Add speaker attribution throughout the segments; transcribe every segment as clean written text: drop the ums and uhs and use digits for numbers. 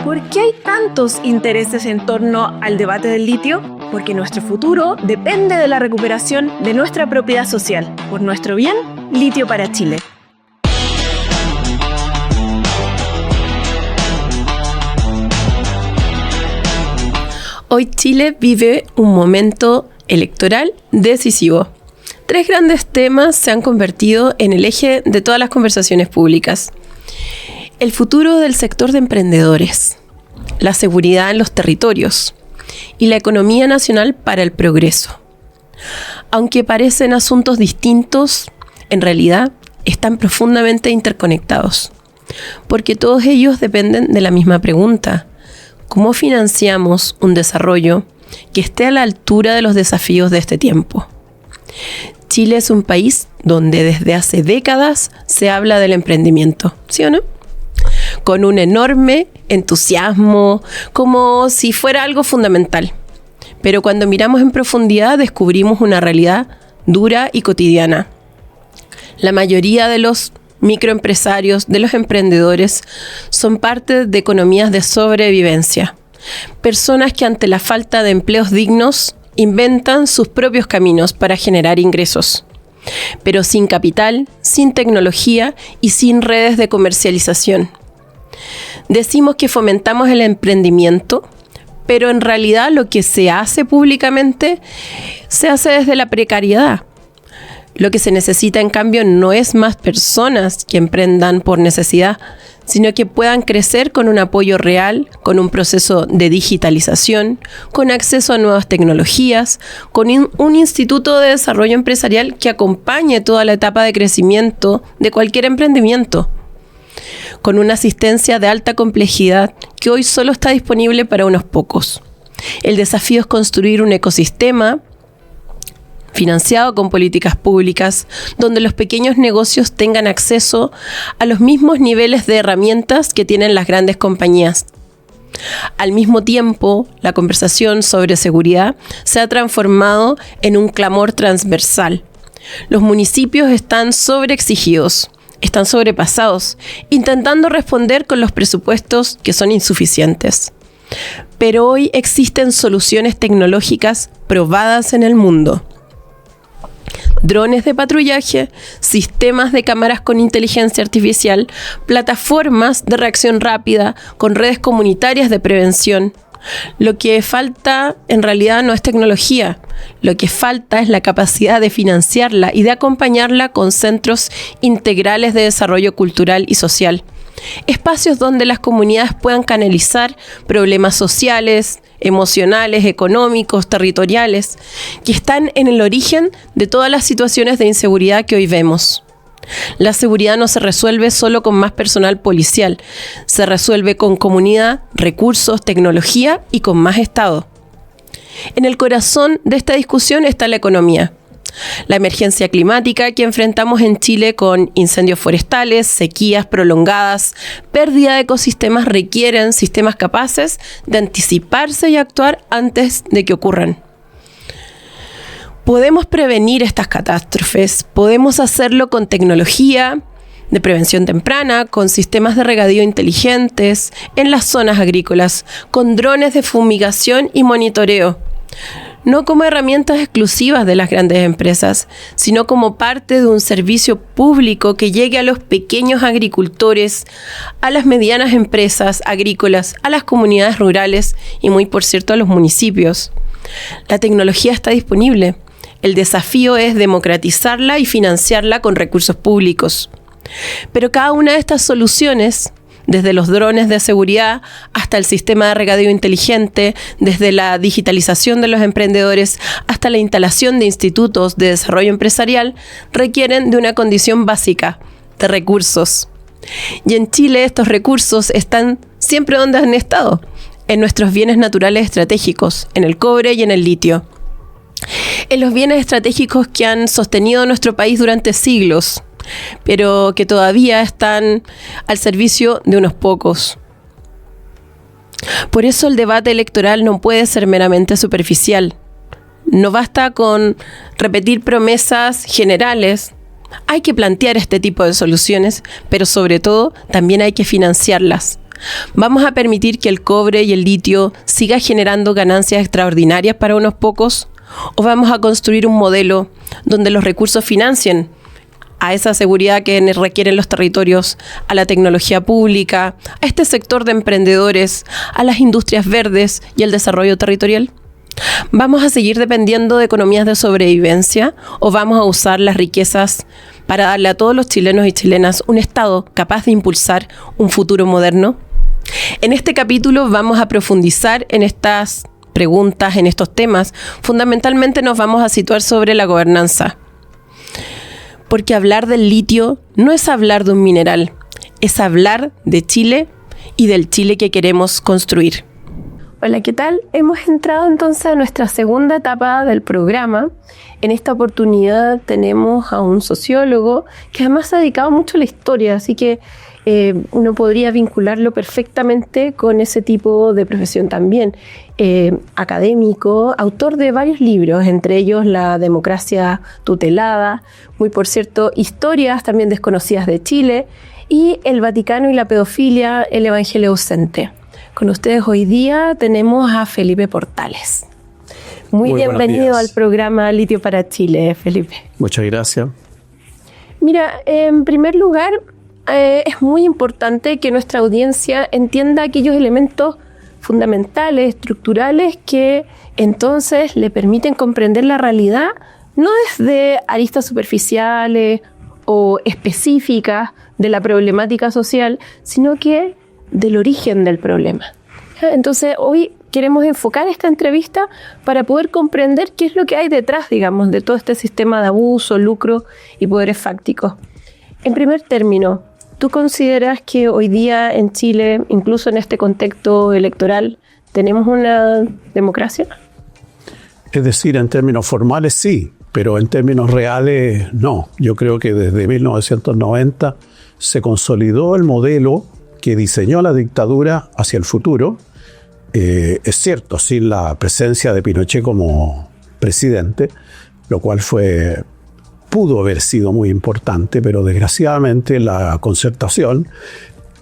Speaker 1: ¿Por qué hay tantos intereses en torno al debate del litio? Porque nuestro futuro depende de la recuperación de nuestra propiedad social. Por nuestro bien, Litio para Chile.
Speaker 2: Hoy Chile vive un momento electoral decisivo. 3 grandes temas se han convertido en el eje de todas las conversaciones públicas. El futuro del sector de emprendedores, la seguridad en los territorios y la economía nacional para el progreso. Aunque parecen asuntos distintos, en realidad están profundamente interconectados, porque todos ellos dependen de la misma pregunta: ¿cómo financiamos un desarrollo que esté a la altura de los desafíos de este tiempo? Chile es un país donde desde hace décadas se habla del emprendimiento, ¿sí o no? Con un enorme entusiasmo, como si fuera algo fundamental. Pero cuando miramos en profundidad descubrimos una realidad dura y cotidiana. La mayoría de los microempresarios, de los emprendedores, son parte de economías de sobrevivencia. Personas que ante la falta de empleos dignos inventan sus propios caminos para generar ingresos. Pero sin capital, sin tecnología y sin redes de comercialización. Decimos que fomentamos el emprendimiento, pero en realidad lo que se hace públicamente se hace desde la precariedad. Lo que se necesita, en cambio, no es más personas que emprendan por necesidad, sino que puedan crecer con un apoyo real, con un proceso de digitalización, con acceso a nuevas tecnologías, con un instituto de desarrollo empresarial que acompañe toda la etapa de crecimiento de cualquier emprendimiento, con una asistencia de alta complejidad que hoy solo está disponible para unos pocos. El desafío es construir un ecosistema financiado con políticas públicas, donde los pequeños negocios tengan acceso a los mismos niveles de herramientas que tienen las grandes compañías. Al mismo tiempo, la conversación sobre seguridad se ha transformado en un clamor transversal. Los municipios están sobreexigidos, están sobrepasados, intentando responder con los presupuestos que son insuficientes. Pero hoy existen soluciones tecnológicas probadas en el mundo. Drones de patrullaje, sistemas de cámaras con inteligencia artificial, plataformas de reacción rápida con redes comunitarias de prevención. Lo que falta en realidad no es tecnología, lo que falta es la capacidad de financiarla y de acompañarla con centros integrales de desarrollo cultural y social. Espacios donde las comunidades puedan canalizar problemas sociales, emocionales, económicos, territoriales, que están en el origen de todas las situaciones de inseguridad que hoy vemos. La seguridad no se resuelve solo con más personal policial, se resuelve con comunidad, recursos, tecnología y con más Estado. En el corazón de esta discusión está la economía. La emergencia climática que enfrentamos en Chile con incendios forestales, sequías prolongadas, pérdida de ecosistemas requieren sistemas capaces de anticiparse y actuar antes de que ocurran. Podemos prevenir estas catástrofes, podemos hacerlo con tecnología de prevención temprana, con sistemas de regadío inteligentes en las zonas agrícolas, con drones de fumigación y monitoreo. No como herramientas exclusivas de las grandes empresas, sino como parte de un servicio público que llegue a los pequeños agricultores, a las medianas empresas agrícolas, a las comunidades rurales y muy por cierto a los municipios. La tecnología está disponible. El desafío es democratizarla y financiarla con recursos públicos. Pero cada una de estas soluciones, desde los drones de seguridad hasta el sistema de regadío inteligente, desde la digitalización de los emprendedores hasta la instalación de institutos de desarrollo empresarial, requieren de una condición básica, de recursos. Y en Chile estos recursos están siempre donde han estado, en nuestros bienes naturales estratégicos, en el cobre y en el litio. En los bienes estratégicos que han sostenido nuestro país durante siglos, pero que todavía están al servicio de unos pocos. Por eso el debate electoral no puede ser meramente superficial. No basta con repetir promesas generales. Hay que plantear este tipo de soluciones, pero sobre todo también hay que financiarlas. ¿Vamos a permitir que el cobre y el litio siga generando ganancias extraordinarias para unos pocos? ¿O vamos a construir un modelo donde los recursos financien a esa seguridad que requieren los territorios, a la tecnología pública, a este sector de emprendedores, a las industrias verdes y el desarrollo territorial? ¿Vamos a seguir dependiendo de economías de sobrevivencia o vamos a usar las riquezas para darle a todos los chilenos y chilenas un Estado capaz de impulsar un futuro moderno? En este capítulo vamos a profundizar en estas preguntas, en estos temas. Fundamentalmente nos vamos a situar sobre la gobernanza. Porque hablar del litio no es hablar de un mineral, es hablar de Chile y del Chile que queremos construir.
Speaker 1: Hola, ¿qué tal? Hemos entrado entonces a nuestra segunda etapa del programa. En esta oportunidad tenemos a un sociólogo que además se ha dedicado mucho a la historia, así que uno podría vincularlo perfectamente con ese tipo de profesión también. Académico, autor de varios libros, entre ellos La democracia tutelada, muy por cierto, Historias también desconocidas de Chile, y El Vaticano y la pedofilia, el Evangelio ausente. Con ustedes hoy día tenemos a Felipe Portales. Muy bienvenido al programa Litio para Chile, Felipe.
Speaker 3: Muchas gracias.
Speaker 1: Mira, en primer lugar, es muy importante que nuestra audiencia entienda aquellos elementos fundamentales, estructurales, que entonces le permiten comprender la realidad, no desde aristas superficiales o específicas de la problemática social, sino que del origen del problema. Entonces, hoy queremos enfocar esta entrevista para poder comprender qué es lo que hay detrás, digamos, de todo este sistema de abuso, lucro y poderes fácticos. En primer término, ¿tú consideras que hoy día en Chile, incluso en este contexto electoral, tenemos una democracia?
Speaker 3: Es decir, en términos formales sí, pero en términos reales no. Yo creo que desde 1990 se consolidó el modelo que diseñó la dictadura hacia el futuro. Es cierto, sin la presencia de Pinochet como presidente, lo cual pudo haber sido muy importante, pero desgraciadamente la Concertación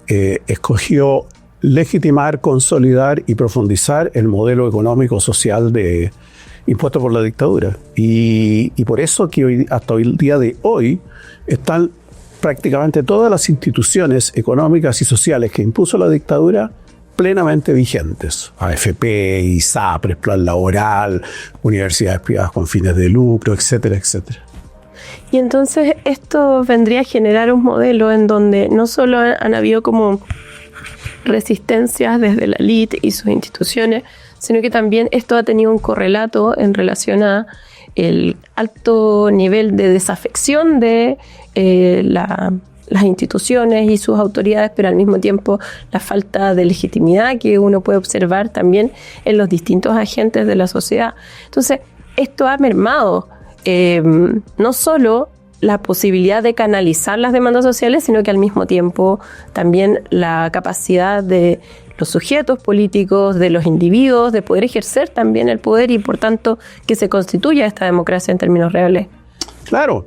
Speaker 3: escogió legitimar, consolidar y profundizar el modelo económico-social impuesto por la dictadura. Y por eso que hasta el día de hoy están prácticamente todas las instituciones económicas y sociales que impuso la dictadura plenamente vigentes. AFP, ISAPRES, Plan Laboral, universidades privadas con fines de lucro, etcétera, etcétera.
Speaker 1: Y entonces esto vendría a generar un modelo en donde no solo han habido como resistencias desde la élite y sus instituciones, sino que también esto ha tenido un correlato en relación a el alto nivel de desafección de las instituciones y sus autoridades, pero al mismo tiempo la falta de legitimidad que uno puede observar también en los distintos agentes de la sociedad. Entonces, esto ha mermado no solo la posibilidad de canalizar las demandas sociales, sino que al mismo tiempo también la capacidad de los sujetos políticos, de los individuos, de poder ejercer también el poder y por tanto que se constituya esta democracia en términos reales.
Speaker 3: Claro,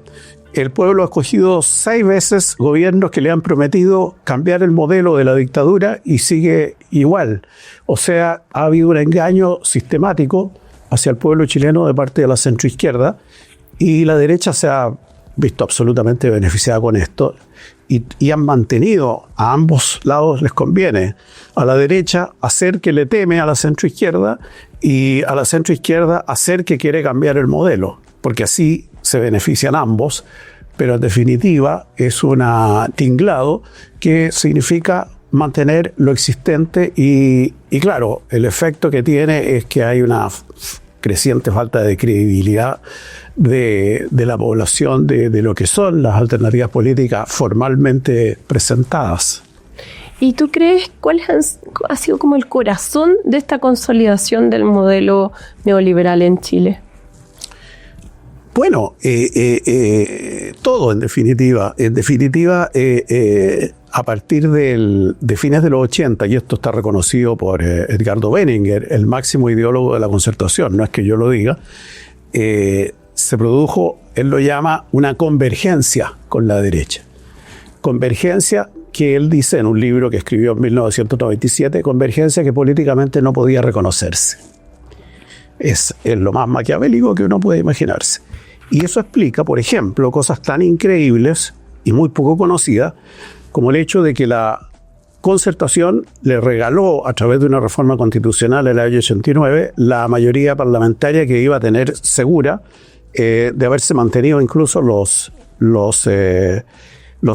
Speaker 3: el pueblo ha escogido 6 veces gobiernos que le han prometido cambiar el modelo de la dictadura y sigue igual. O sea, ha habido un engaño sistemático hacia el pueblo chileno de parte de la centroizquierda y la derecha se ha visto absolutamente beneficiada con esto y han mantenido, a ambos lados les conviene, a la derecha hacer que le teme a la centroizquierda y a la centroizquierda hacer que quiere cambiar el modelo, porque así se benefician ambos, pero en definitiva es un tinglado que significa mantener lo existente y claro, el efecto que tiene es que hay una creciente falta de credibilidad de la población de lo que son las alternativas políticas formalmente presentadas.
Speaker 1: ¿Y tú crees cuál ha sido como el corazón de esta consolidación del modelo neoliberal en Chile?
Speaker 3: Bueno, todo en definitiva. A partir de fines de los 80, y esto está reconocido por Edgardo Benninger, el máximo ideólogo de la Concertación, no es que yo lo diga, se produjo, él lo llama, una convergencia con la derecha. Convergencia que él dice en un libro que escribió en 1997, convergencia que políticamente no podía reconocerse. Es lo más maquiavélico que uno puede imaginarse. Y eso explica, por ejemplo, cosas tan increíbles y muy poco conocidas como el hecho de que la Concertación le regaló, a través de una reforma constitucional en el año 89, la mayoría parlamentaria que iba a tener segura de haberse mantenido incluso los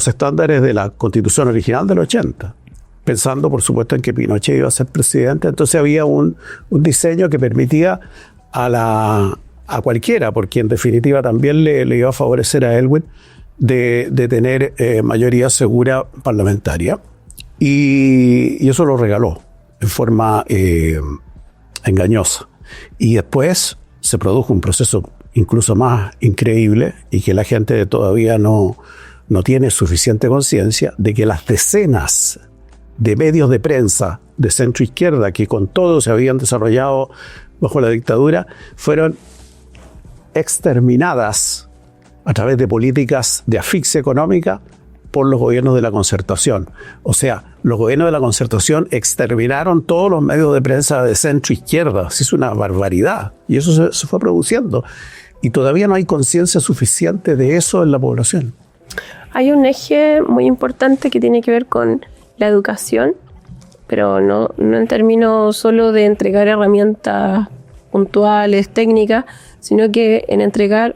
Speaker 3: estándares de la Constitución original del 80, pensando, por supuesto, en que Pinochet iba a ser presidente. Entonces había un diseño que permitía a cualquiera, porque en definitiva también le iba a favorecer a Aylwin, de tener mayoría segura parlamentaria. Y eso lo regaló en forma engañosa. Y después se produjo un proceso incluso más increíble y que la gente todavía no tiene suficiente conciencia de que las decenas de medios de prensa de centro izquierda que con todo se habían desarrollado bajo la dictadura fueron exterminadas a través de políticas de asfixia económica por los gobiernos de la Concertación. O sea, los gobiernos de la Concertación exterminaron todos los medios de prensa de centro izquierda. Es una barbaridad. Y eso se fue produciendo. Y todavía no hay conciencia suficiente de eso en la población.
Speaker 1: Hay un eje muy importante que tiene que ver con la educación, pero no en términos solo de entregar herramientas puntuales, técnicas, sino que en entregar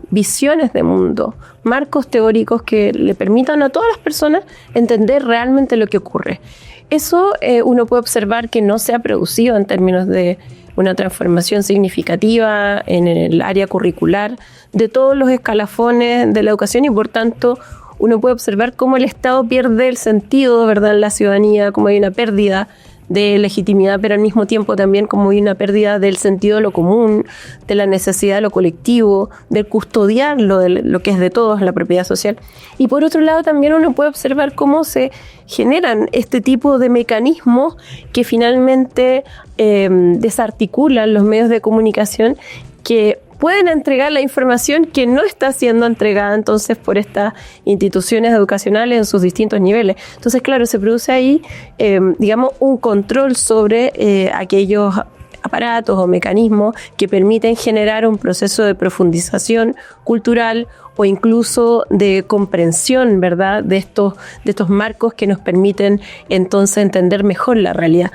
Speaker 1: visiones de mundo, marcos teóricos que le permitan a todas las personas entender realmente lo que ocurre. Eso uno puede observar que no se ha producido en términos de una transformación significativa en el área curricular de todos los escalafones de la educación, y por tanto uno puede observar cómo el Estado pierde el sentido, ¿verdad?, en la ciudadanía, cómo hay una pérdida de legitimidad, pero al mismo tiempo también como hay una pérdida del sentido de lo común, de la necesidad de lo colectivo, de custodiar lo que es de todos, la propiedad social. Y por otro lado también uno puede observar cómo se generan este tipo de mecanismos que finalmente desarticulan los medios de comunicación, que pueden entregar la información que no está siendo entregada entonces por estas instituciones educacionales en sus distintos niveles. Entonces, claro, se produce ahí, digamos, un control sobre aquellos aparatos o mecanismos que permiten generar un proceso de profundización cultural o incluso de comprensión, ¿verdad?, de estos marcos que nos permiten entonces entender mejor la realidad.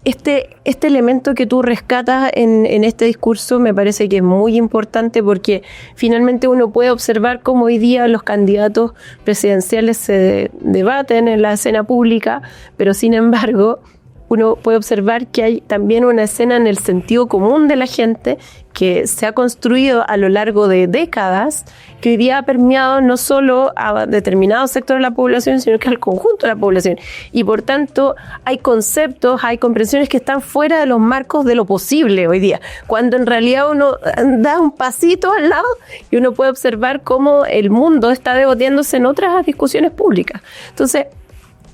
Speaker 1: Este elemento que tú rescatas en este discurso me parece que es muy importante, porque finalmente uno puede observar cómo hoy día los candidatos presidenciales se debaten en la escena pública, pero sin embargo uno puede observar que hay también una escena en el sentido común de la gente que se ha construido a lo largo de décadas, que hoy día ha permeado no solo a determinados sectores de la población, sino que al conjunto de la población. Y por tanto hay conceptos, hay comprensiones que están fuera de los marcos de lo posible hoy día, cuando en realidad uno da un pasito al lado y uno puede observar cómo el mundo está debatiéndose en otras discusiones públicas. Entonces,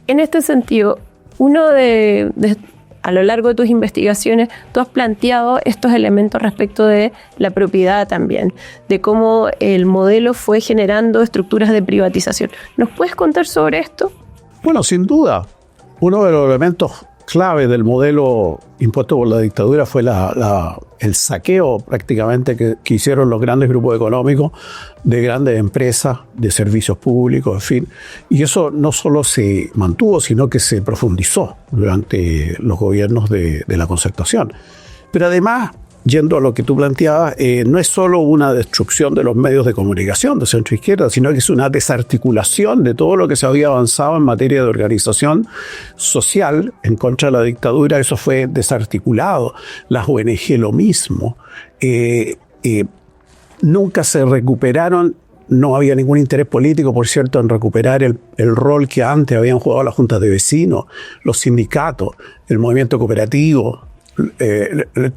Speaker 1: en este sentido, a lo largo de tus investigaciones, tú has planteado estos elementos respecto de la propiedad también, de cómo el modelo fue generando estructuras de privatización. ¿Nos puedes contar sobre esto?
Speaker 3: Bueno, sin duda. Uno de los elementos clave del modelo impuesto por la dictadura fue el saqueo prácticamente que hicieron los grandes grupos económicos de grandes empresas, de servicios públicos, en fin. Y eso no solo se mantuvo, sino que se profundizó durante los gobiernos de la Concertación. Pero además, yendo a lo que tú planteabas, no es solo una destrucción de los medios de comunicación de centro izquierda, sino que es una desarticulación de todo lo que se había avanzado en materia de organización social en contra de la dictadura. Eso fue desarticulado. Las ONG lo mismo. Nunca se recuperaron. No había ningún interés político, por cierto, en recuperar el rol que antes habían jugado las juntas de vecinos, los sindicatos, el movimiento cooperativo, los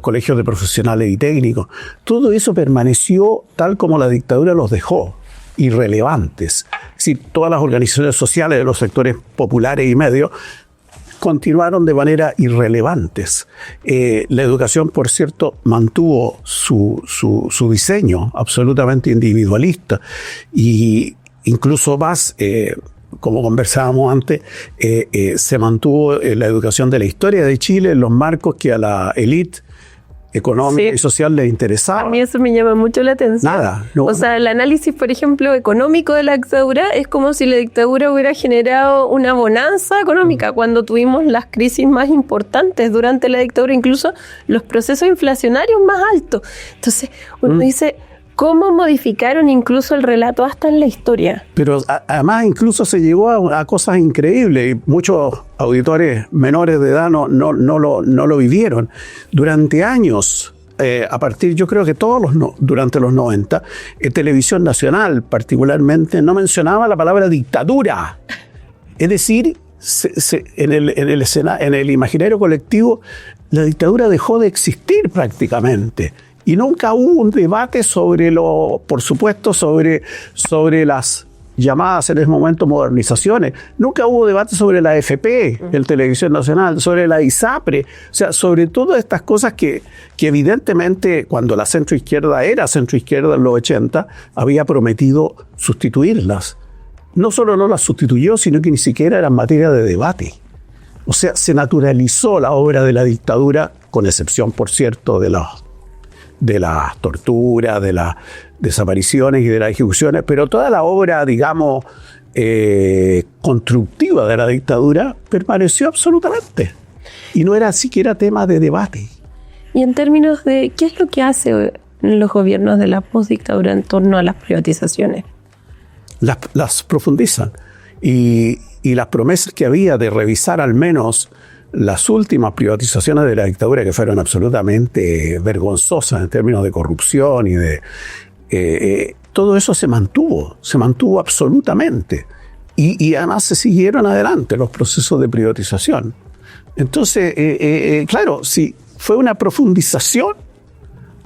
Speaker 3: colegios de profesionales y técnicos. Todo eso permaneció tal como la dictadura los dejó, irrelevantes. Es decir, todas las organizaciones sociales de los sectores populares y medios continuaron de manera irrelevantes. La educación, por cierto, mantuvo su diseño absolutamente individualista, y incluso más como conversábamos antes, se mantuvo la educación de la historia de Chile en los marcos que a la élite económica y social les interesaba.
Speaker 1: A mí eso me llama mucho la atención.
Speaker 3: Nada.
Speaker 1: O sea, el análisis, por ejemplo, económico de la dictadura es como si la dictadura hubiera generado una bonanza económica cuando tuvimos las crisis más importantes durante la dictadura, incluso los procesos inflacionarios más altos. Entonces, uno dice, ¿cómo modificaron incluso el relato hasta en la historia?
Speaker 3: Pero además incluso se llegó a cosas increíbles y muchos auditores menores de edad no lo vivieron. Durante años, a partir, yo creo que durante los 90, Televisión Nacional particularmente no mencionaba la palabra dictadura. Es decir, en el imaginario colectivo, la dictadura dejó de existir prácticamente. Y nunca hubo un debate por supuesto, sobre las llamadas en ese momento modernizaciones. Nunca hubo debate sobre la AFP, el Televisión Nacional, sobre la ISAPRE. O sea, sobre todas estas cosas que evidentemente cuando la centroizquierda era centroizquierda en los 80, había prometido sustituirlas. No solo no las sustituyó, sino que ni siquiera eran materia de debate. O sea, se naturalizó la obra de la dictadura, con excepción, por cierto, de las torturas, de las desapariciones y de las ejecuciones, pero toda la obra, digamos, constructiva de la dictadura permaneció absolutamente. Y no era siquiera tema de debate.
Speaker 1: Y en términos de qué es lo que hace los gobiernos de la postdictadura en torno a las privatizaciones.
Speaker 3: Las profundizan. Y las promesas que había de revisar al menos las últimas privatizaciones de la dictadura, que fueron absolutamente vergonzosas en términos de corrupción y de... todo eso se mantuvo absolutamente. Y además se siguieron adelante los procesos de privatización. Entonces, claro, sí, fue una profundización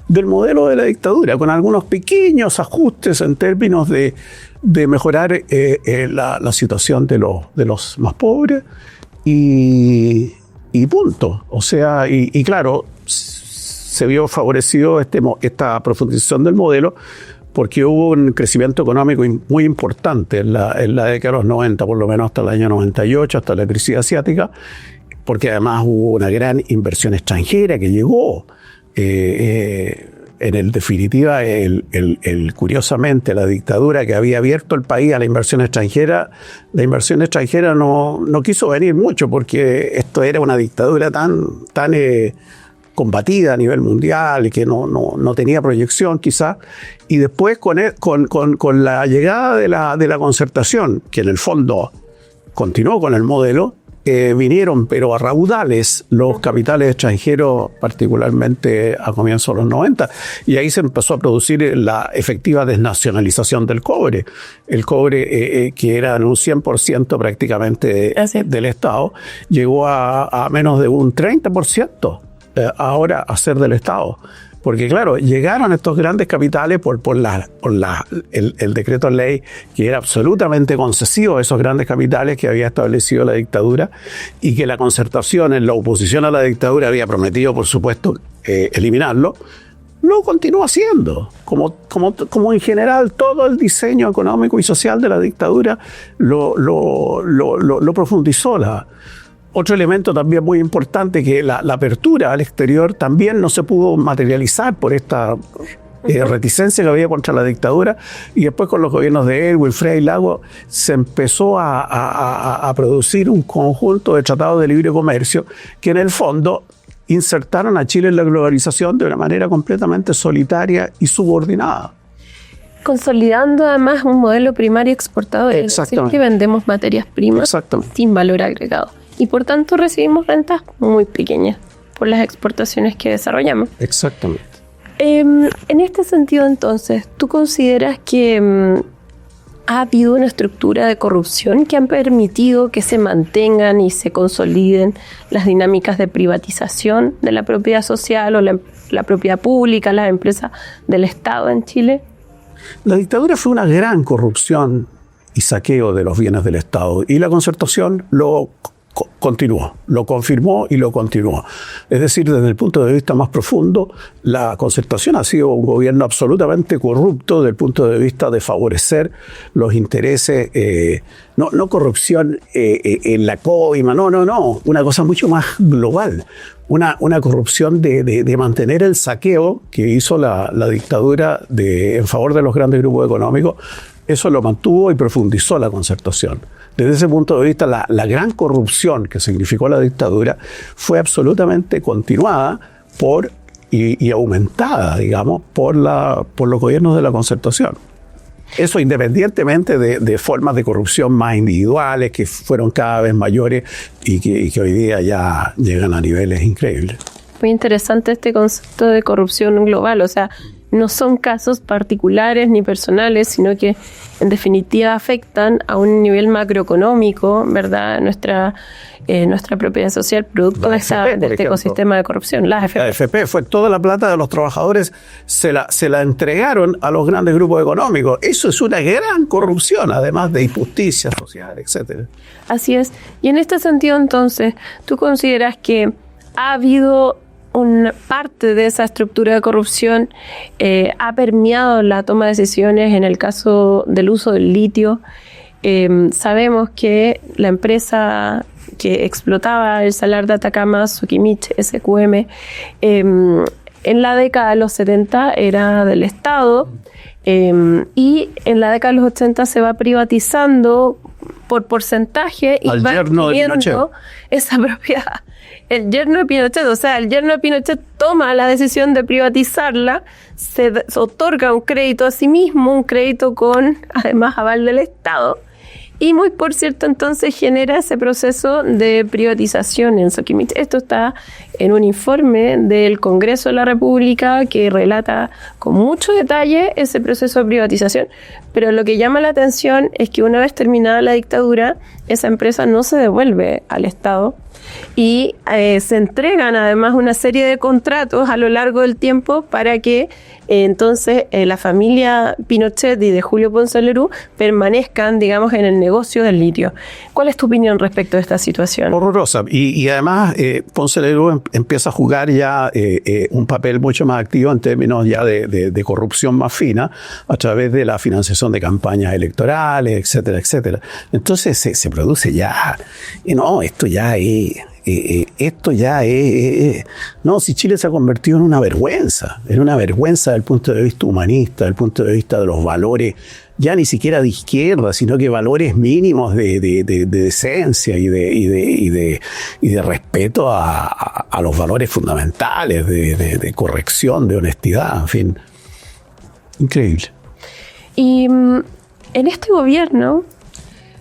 Speaker 3: del modelo de la dictadura, con algunos pequeños ajustes en términos de mejorar la situación de los más pobres, y punto. O sea, y claro, se vio favorecido esta profundización del modelo porque hubo un crecimiento económico muy importante en la década de los 90, por lo menos hasta el año 98, hasta la crisis asiática, porque además hubo una gran inversión extranjera que llegó. En definitiva, curiosamente, la dictadura que había abierto el país a la inversión extranjera no quiso venir mucho, porque esto era una dictadura tan combatida a nivel mundial y que no tenía proyección quizás. Y después con la llegada de la concertación, que en el fondo continuó con el modelo, vinieron, pero a raudales, los capitales extranjeros, particularmente a comienzos de los 90, y ahí se empezó a producir la efectiva desnacionalización del cobre. El cobre, que era en un 100% prácticamente del Estado, llegó a menos de un 30% ahora a ser del Estado. Porque claro, llegaron estos grandes capitales por el decreto ley, que era absolutamente concesivo a esos grandes capitales que había establecido la dictadura, y que la concertación en la oposición a la dictadura había prometido, por supuesto, eliminarlo. Lo continuó haciendo, como en general todo el diseño económico y social de la dictadura lo profundizó. Otro elemento también muy importante, que la apertura al exterior también no se pudo materializar por esta reticencia que había contra la dictadura, y después con los gobiernos de Erwin, Frei, Lago, se empezó a producir un conjunto de tratados de libre comercio que en el fondo insertaron a Chile en la globalización de una manera completamente solitaria y subordinada.
Speaker 1: Consolidando además un modelo primario exportador, es decir, que vendemos materias primas sin valor agregado. Y por tanto recibimos rentas muy pequeñas por las exportaciones que desarrollamos.
Speaker 3: Exactamente.
Speaker 1: En este sentido, entonces, ¿tú consideras que ha habido una estructura de corrupción que han permitido que se mantengan y se consoliden las dinámicas de privatización de la propiedad social o la propiedad pública, las empresas del Estado en Chile?
Speaker 3: La dictadura fue una gran corrupción y saqueo de los bienes del Estado, y la concertación lo continuó, lo confirmó y lo continuó. Es decir, desde el punto de vista más profundo, la Concertación ha sido un gobierno absolutamente corrupto desde el punto de vista de favorecer los intereses, no corrupción en la coima, no, una cosa mucho más global. Una corrupción de mantener el saqueo que hizo la dictadura en favor de los grandes grupos económicos. Eso lo mantuvo y profundizó la Concertación. Desde ese punto de vista, la gran corrupción que significó la dictadura fue absolutamente continuada y aumentada, digamos, por los gobiernos de la Concertación. Eso independientemente de formas de corrupción más individuales que fueron cada vez mayores y que hoy día ya llegan a niveles increíbles.
Speaker 1: Muy interesante este concepto de corrupción global, o sea, no son casos particulares ni personales, sino que en definitiva afectan a un nivel macroeconómico, ¿verdad? Nuestra propiedad social producto de este ecosistema de corrupción. La
Speaker 3: AFP fue toda la plata de los trabajadores, se la entregaron a los grandes grupos económicos. Eso es una gran corrupción, además de injusticia social, etcétera.
Speaker 1: Así es. Y en este sentido, entonces, ¿tú consideras que ha habido una parte de esa estructura de corrupción ha permeado la toma de decisiones en el caso del uso del litio? Sabemos que la empresa que explotaba el salar de Atacama, Soquimich SQM, en la década de los 70 era del Estado y en la década de los 80 se va privatizando por porcentaje y va adquiriendo esa propiedad. El yerno de Pinochet, o sea, el yerno de Pinochet toma la decisión de privatizarla, se otorga un crédito a sí mismo, un crédito con, además, aval del Estado. Y muy por cierto, entonces genera ese proceso de privatización en Soquimich. Esto está en un informe del Congreso de la República que relata con mucho detalle ese proceso de privatización. Pero lo que llama la atención es que una vez terminada la dictadura, esa empresa no se devuelve al Estado y se entregan además una serie de contratos a lo largo del tiempo para que entonces la familia Pinochet y de Julio Ponce Lerú permanezcan, digamos, en el negocio del litio. ¿Cuál es tu opinión respecto de esta situación?
Speaker 3: Horrorosa. Y además Ponce Lerú empieza a jugar ya un papel mucho más activo en términos ya de corrupción más fina a través de la financiación de campañas electorales, etcétera, etcétera. Entonces se produce ya, esto ya es... No, si Chile se ha convertido en una vergüenza desde el punto de vista humanista, desde el punto de vista de los valores, ya ni siquiera de izquierda, sino que valores mínimos de decencia y de respeto a los valores fundamentales, de corrección, de honestidad, en fin. Increíble.
Speaker 1: Y en este gobierno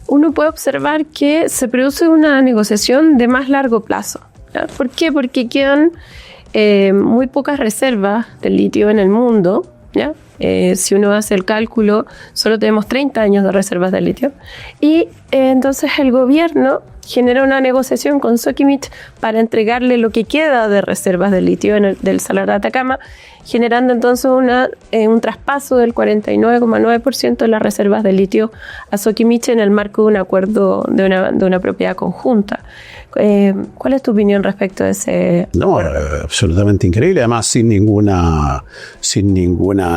Speaker 1: uno puede observar que se produce una negociación de más largo plazo. ¿Ya? ¿Por qué? Porque quedan muy pocas reservas de litio en el mundo. ¿Ya? Si uno hace el cálculo, solo tenemos 30 años de reservas de litio. Y entonces el gobierno genera una negociación con Soquimich para entregarle lo que queda de reservas de litio del salar de Atacama, generando entonces un traspaso del 49,9% de las reservas de litio a Soquimich en el marco de un acuerdo de una propiedad conjunta. ¿Cuál es tu opinión respecto de ese acuerdo?
Speaker 3: Absolutamente increíble, además sin ninguna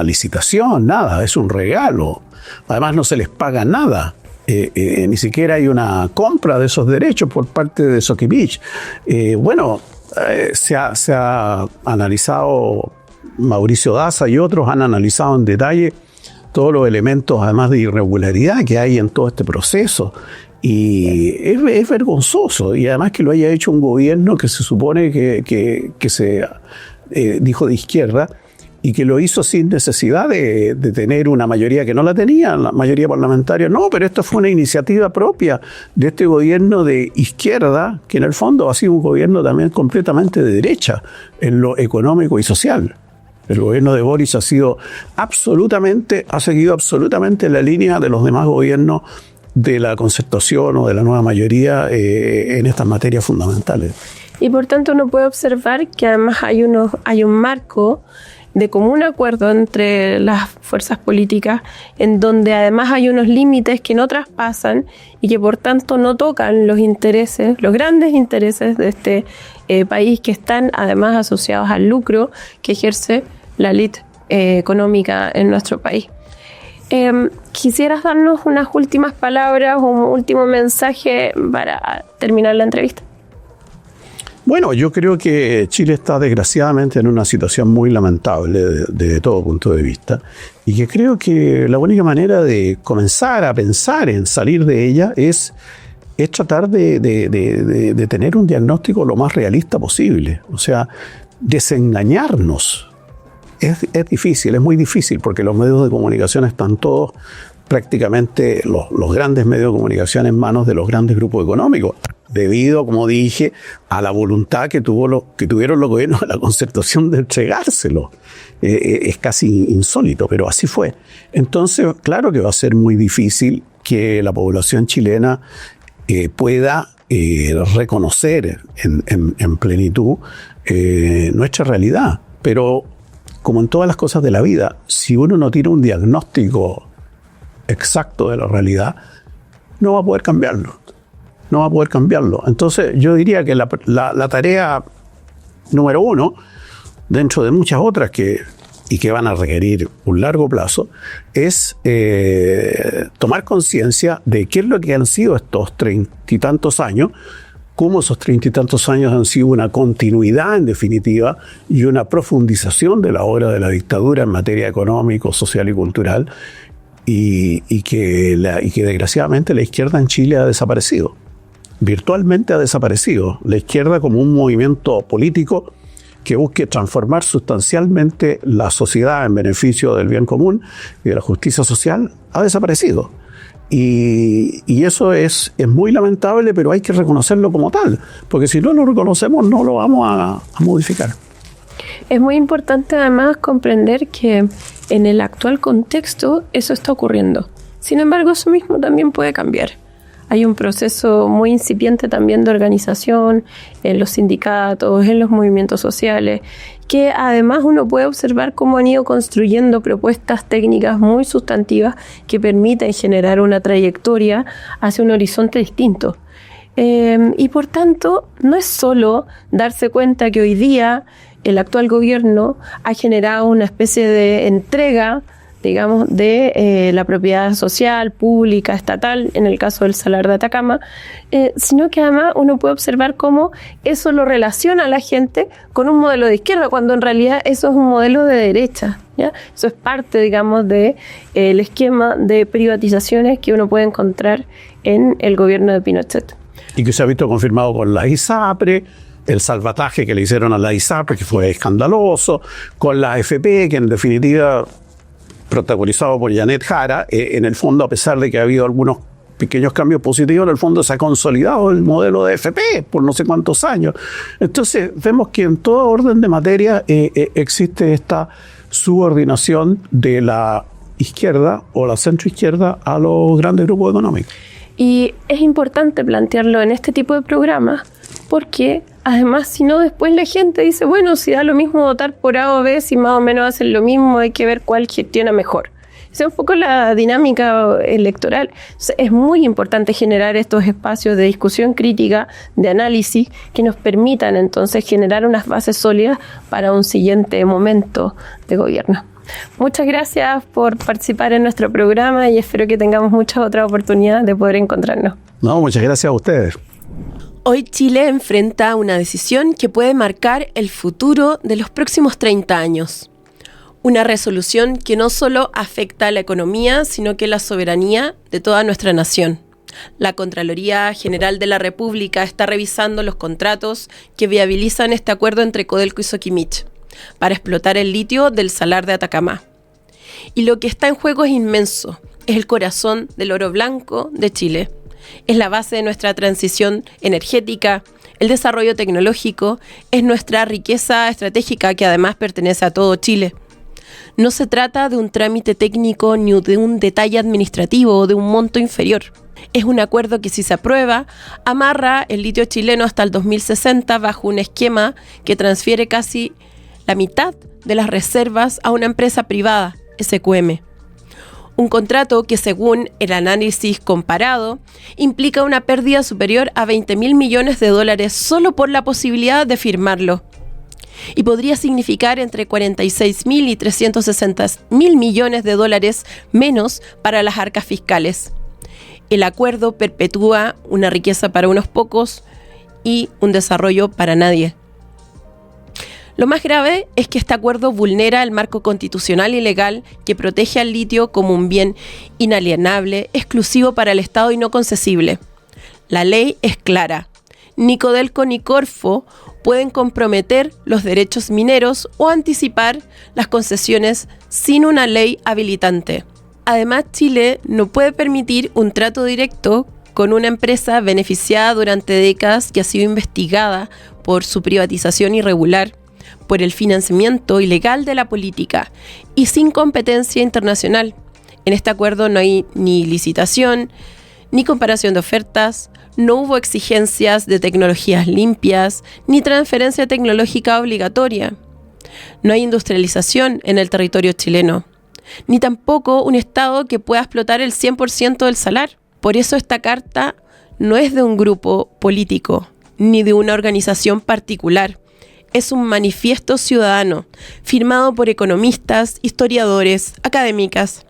Speaker 3: licitación, nada, es un regalo. Además no se les paga nada. Ni siquiera hay una compra de esos derechos por parte de Soquimich. Se ha analizado, Mauricio Daza y otros han analizado en detalle todos los elementos, además de irregularidad que hay en todo este proceso. Y es vergonzoso, y además que lo haya hecho un gobierno que se supone que se dijo de izquierda, y que lo hizo sin necesidad de tener una mayoría que no la tenía, la mayoría parlamentaria. No, pero esto fue una iniciativa propia de este gobierno de izquierda, que en el fondo ha sido un gobierno también completamente de derecha en lo económico y social. El gobierno de Boris ha seguido absolutamente la línea de los demás gobiernos de la Concertación o de la nueva mayoría en estas materias fundamentales.
Speaker 1: Y por tanto uno puede observar que además hay un marco de común acuerdo entre las fuerzas políticas, en donde además hay unos límites que no traspasan y que por tanto no tocan los intereses, los grandes intereses de este país, que están además asociados al lucro que ejerce la élite económica en nuestro país. ¿Quisieras darnos unas últimas palabras o un último mensaje para terminar la entrevista?
Speaker 3: Bueno, yo creo que Chile está desgraciadamente en una situación muy lamentable de todo punto de vista, y que creo que la única manera de comenzar a pensar en salir de ella es tratar de tener un diagnóstico lo más realista posible. O sea, desengañarnos es difícil, es muy difícil, porque los medios de comunicación están todos, prácticamente los grandes medios de comunicación, en manos de los grandes grupos económicos, debido, como dije, a la voluntad que tuvieron los gobiernos de la Concertación de entregárselo. Es casi insólito, pero así fue. Entonces, claro que va a ser muy difícil que la población chilena pueda reconocer en plenitud nuestra realidad. Pero, como en todas las cosas de la vida, si uno no tiene un diagnóstico exacto de la realidad, no va a poder cambiarlo. No va a poder cambiarlo. Entonces, yo diría que la tarea número 1, dentro de muchas otras que van a requerir un largo plazo, es tomar conciencia de qué es lo que han sido estos 30 y tantos años, cómo esos 30 y tantos años han sido una continuidad, en definitiva, y una profundización de la obra de la dictadura en materia económica, social y cultural, y que desgraciadamente la izquierda en Chile ha desaparecido. Virtualmente ha desaparecido. La izquierda, como un movimiento político que busque transformar sustancialmente la sociedad en beneficio del bien común y de la justicia social, ha desaparecido. Y eso es muy lamentable, pero hay que reconocerlo como tal, porque si no lo reconocemos no lo vamos a modificar.
Speaker 1: Es muy importante además comprender que en el actual contexto eso está ocurriendo. Sin embargo, eso mismo también puede cambiar. Hay un proceso muy incipiente también de organización en los sindicatos, en los movimientos sociales, que además uno puede observar cómo han ido construyendo propuestas técnicas muy sustantivas que permiten generar una trayectoria hacia un horizonte distinto. Y por tanto, no es solo darse cuenta que hoy día el actual gobierno ha generado una especie de entrega, digamos, de la propiedad social, pública, estatal, en el caso del Salar de Atacama, sino que además uno puede observar cómo eso lo relaciona a la gente con un modelo de izquierda, cuando en realidad eso es un modelo de derecha, ¿ya? Eso es parte, digamos, de el esquema de privatizaciones que uno puede encontrar en el gobierno de Pinochet.
Speaker 3: Y que se ha visto confirmado con la ISAPRE, el salvataje que le hicieron a la ISAPRE, que fue escandaloso, con la AFP, que en definitiva, protagonizado por Janet Jara, en el fondo, a pesar de que ha habido algunos pequeños cambios positivos, en el fondo se ha consolidado el modelo de AFP por no sé cuántos años. Entonces, vemos que en todo orden de materia existe esta subordinación de la izquierda o la centroizquierda a los grandes grupos económicos.
Speaker 1: Y es importante plantearlo en este tipo de programas, porque además, si no, después la gente dice, bueno, si da lo mismo votar por A o B, si más o menos hacen lo mismo, hay que ver cuál gestiona mejor. Esa es un poco la dinámica electoral. Es muy importante generar estos espacios de discusión crítica, de análisis, que nos permitan entonces generar unas bases sólidas para un siguiente momento de gobierno. Muchas gracias por participar en nuestro programa y espero que tengamos muchas otras oportunidades de poder encontrarnos.
Speaker 3: No, muchas gracias a ustedes.
Speaker 2: Hoy Chile enfrenta una decisión que puede marcar el futuro de los próximos 30 años. Una resolución que no solo afecta a la economía, sino que la soberanía de toda nuestra nación. La Contraloría General de la República está revisando los contratos que viabilizan este acuerdo entre Codelco y Soquimich para explotar el litio del Salar de Atacama. Y lo que está en juego es inmenso, es el corazón del oro blanco de Chile. Es la base de nuestra transición energética, el desarrollo tecnológico, es nuestra riqueza estratégica que además pertenece a todo Chile. No se trata de un trámite técnico ni de un detalle administrativo o de un monto inferior. Es un acuerdo que, si se aprueba, amarra el litio chileno hasta el 2060 bajo un esquema que transfiere casi la mitad de las reservas a una empresa privada, SQM. Un contrato que, según el análisis comparado, implica una pérdida superior a $20.000 millones solo por la posibilidad de firmarlo. Y podría significar entre $46.000 y $360.000 millones menos para las arcas fiscales. El acuerdo perpetúa una riqueza para unos pocos y un desarrollo para nadie. Lo más grave es que este acuerdo vulnera el marco constitucional y legal que protege al litio como un bien inalienable, exclusivo para el Estado y no concesible. La ley es clara. Ni Codelco ni Corfo pueden comprometer los derechos mineros o anticipar las concesiones sin una ley habilitante. Además, Chile no puede permitir un trato directo con una empresa beneficiada durante décadas que ha sido investigada por su privatización irregular, por el financiamiento ilegal de la política y sin competencia internacional. En este acuerdo no hay ni licitación, ni comparación de ofertas, no hubo exigencias de tecnologías limpias, ni transferencia tecnológica obligatoria. No hay industrialización en el territorio chileno, ni tampoco un Estado que pueda explotar el 100% del salar. Por eso esta carta no es de un grupo político, ni de una organización particular. Es un manifiesto ciudadano, firmado por economistas, historiadores, académicas,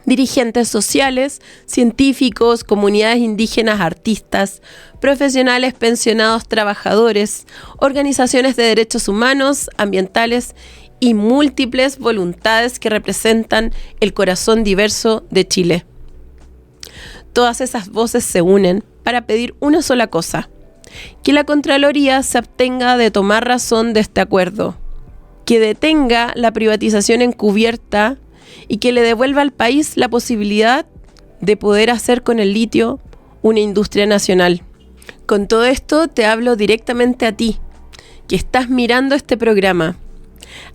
Speaker 2: dirigentes sociales, científicos, comunidades indígenas, artistas, profesionales, pensionados, trabajadores, organizaciones de derechos humanos, ambientales y múltiples voluntades que representan el corazón diverso de Chile. Todas esas voces se unen para pedir una sola cosa: que la Contraloría se abstenga de tomar razón de este acuerdo, que detenga la privatización encubierta y que le devuelva al país la posibilidad de poder hacer con el litio una industria nacional. Con todo esto te hablo directamente a ti, que estás mirando este programa.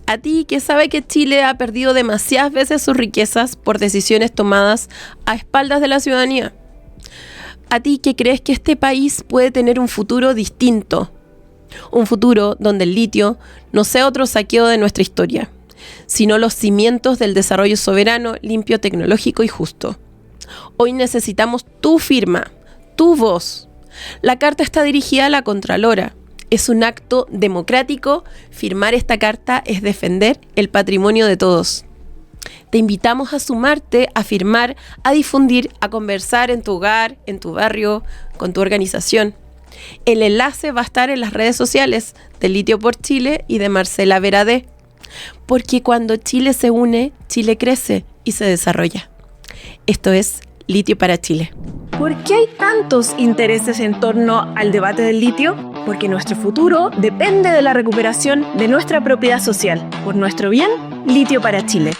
Speaker 2: A ti que sabe que Chile ha perdido demasiadas veces sus riquezas por decisiones tomadas a espaldas de la ciudadanía. A ti que crees que este país puede tener un futuro distinto. Un futuro donde el litio no sea otro saqueo de nuestra historia, sino los cimientos del desarrollo soberano, limpio, tecnológico y justo. Hoy necesitamos tu firma, tu voz. La carta está dirigida a la Contralora. Es un acto democrático. Firmar esta carta es defender el patrimonio de todos. Te invitamos a sumarte, a firmar, a difundir, a conversar en tu hogar, en tu barrio, con tu organización. El enlace va a estar en las redes sociales de Litio por Chile y de Marcela Veradé. Porque cuando Chile se une, Chile crece y se desarrolla. Esto es Litio para Chile.
Speaker 4: ¿Por qué hay tantos intereses en torno al debate del litio? Porque nuestro futuro depende de la recuperación de nuestra propiedad social. Por nuestro bien, Litio para Chile.